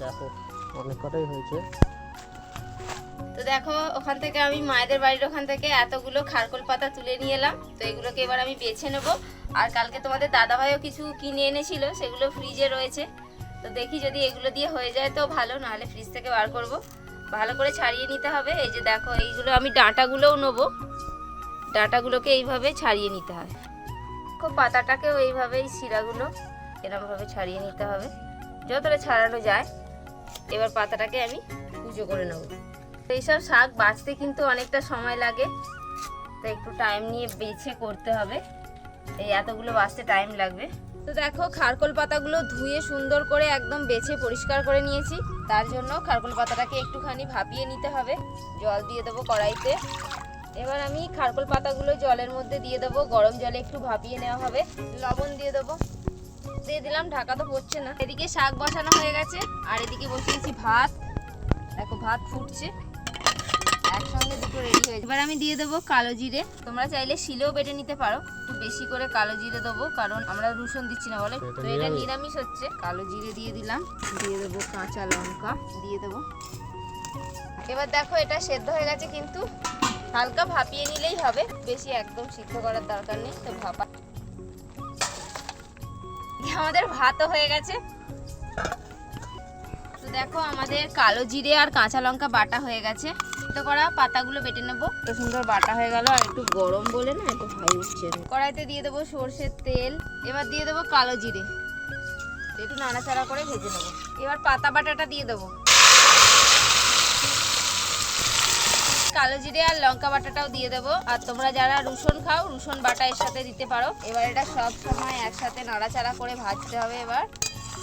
দেখো অনেক কটাই হয়েছে। তো দেখো ওখান থেকে আমি মায়েদের বাড়ির ওখান থেকে এতগুলো খারকোল পাতা তুলে নিয়ে এলাম। তো এগুলোকে এবার আমি বেছে নেব। আর কালকে তোমাদের দাদাভাইও কিছু কিনে এনেছিল, সেগুলো ফ্রিজে রয়েছে। তো দেখি যদি এগুলো দিয়ে হয়ে যায় তো ভালো, নাহলে ফ্রিজ থেকে বার করব। ভালো করে ছাড়িয়ে নিতে হবে। এই যে দেখো এইগুলো আমি ডাঁটাগুলোও নেবো, ডাঁটাগুলোকে এইভাবে ছাড়িয়ে নিতে হয়। পাতাটাকেও এইভাবেই শিরাগুলো এরকমভাবে ছাড়িয়ে নিতে হবে, যতটা ছাড়ানো যায়। এবার পাতাটাকে আমি কুচো করে নেব। এইসব শাক বাছতে কিন্তু অনেকটা সময় লাগে, তো একটু টাইম নিয়ে বেছে করতে হবে। এই এতগুলো বাছতে টাইম লাগবে। তো দেখো খারকোল পাতাগুলো ধুয়ে সুন্দর করে একদম বেছে পরিষ্কার করে নিয়েছি। তার জন্য খারকোল পাতাটাকে একটুখানি ভাপিয়ে নিতে হবে। জল দিয়ে দেবো কড়াইতে। এবার আমি খারকোল পাতাগুলো জলের মধ্যে দিয়ে দেবো, গরম জলে একটু ভাপিয়ে নেওয়া হবে। লবণ দিয়ে দেবো, দিয়ে দিলাম, ঢাকা তো পড়ছে না। এদিকে শাক বসানো হয়ে গেছে, আর এদিকে বসিয়েছি ভাত। দেখো ভাত ফুটছে, একসঙ্গে দুটো রেডি হয়েছে। এবার আমি দিয়ে দেবো কালো জিরে। তোমরা চাইলে শিলেও বেটে নিতে পারো। একটু বেশি করে কালো জিরে দেবো, কারণ আমরা রসুন দিচ্ছি না বলে। তো এটা নিরামিষ হচ্ছে। কালো জিরে দিয়ে দিলাম, দিয়ে দেবো কাঁচা লঙ্কা দিয়ে দেবো। এবার দেখো এটা সেদ্ধ হয়ে গেছে, কিন্তু হালকা ভাপিয়ে নিলেই হবে, বেশি একদম সিদ্ধ করার দরকার নেই। তো ভাপা আমাদের ভাতও হয়ে গেছে। তো দেখো আমাদের কালো জিরে আর কাঁচা লঙ্কা বাটা হয়ে গেছে। সিদ্ধ করা পাতাগুলো বেটে নেবো। তো সুন্দর বাটা হয়ে গেল, আর একটু গরম বলে না একটু হাই উঠছে। কড়াইতে দিয়ে দেবো সর্ষের তেল। এবার দিয়ে দেবো কালো জিরে, একটু নাড়াচাড়া করে ভেজে নেবো। এবার পাতা বাটাটা দিয়ে দেবো। কালো জিরে আর লঙ্কা বাটাটাও দিয়ে দেবো। আর তোমরা যারা রসুন খাও, রসুন বাটা এর সাথে দিতে পারো। এবার এটা সব সময় একসাথে নাড়াচাড়া করে ভাজতে হবে। এবার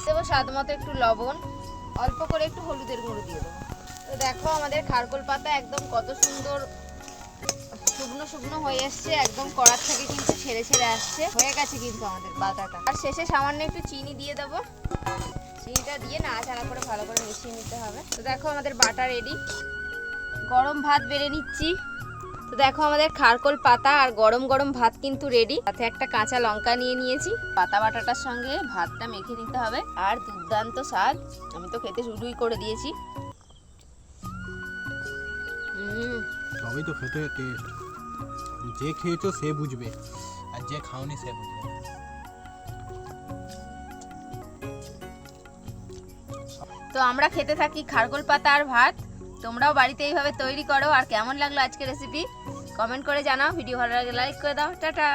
দেবো স্বাদ মতো একটু লবণ, অল্প করে একটু হলুদের গুঁড়ো দিয়ে দেবো। তো দেখো আমাদের খারকোল পাতা একদম কত সুন্দর শুকনো শুকনো হয়ে আসছে, একদম কড়ার থেকে কিন্তু ছেড়ে ছেড়ে আসছে। হয়ে গেছে কিন্তু আমাদের পাতাটা। আর শেষে সামান্য একটু চিনি দিয়ে দেবো। চিনিটা দিয়ে নাড়াচাড়া করে ভালো করে মিশিয়ে নিতে হবে। তো দেখো আমাদের বাটা রেডি। গরম ভাত বেড়ে নিচ্ছি। তো দেখো আমাদের খারকোল পাতা আর গরম গরম ভাত কিন্তু রেডি। সাথে একটা কাঁচা লঙ্কা নিয়ে নিয়েছি। পাতা বাটাটার সঙ্গে ভাতটা মেখে নিতে হবে। আর দুর্দান্ত স্বাদ, আমি তো খেতে শুরুই করে দিয়েছি। তবেই তো খেতে টেস্ট। যে খেয়েছো সে বুঝবে, আর যে খাওনি সে বুঝবে। তো আমরা খেতে থাকি খারকোল পাতা আর ভাত। তোমরাও বাড়িতে এইভাবে তৈরি করো। আর কেমন লাগলো আজকের রেসিপি কমেন্ট করে জানাও। ভিডিও ভালো লাগলে লাইক করে দাও। টাটা।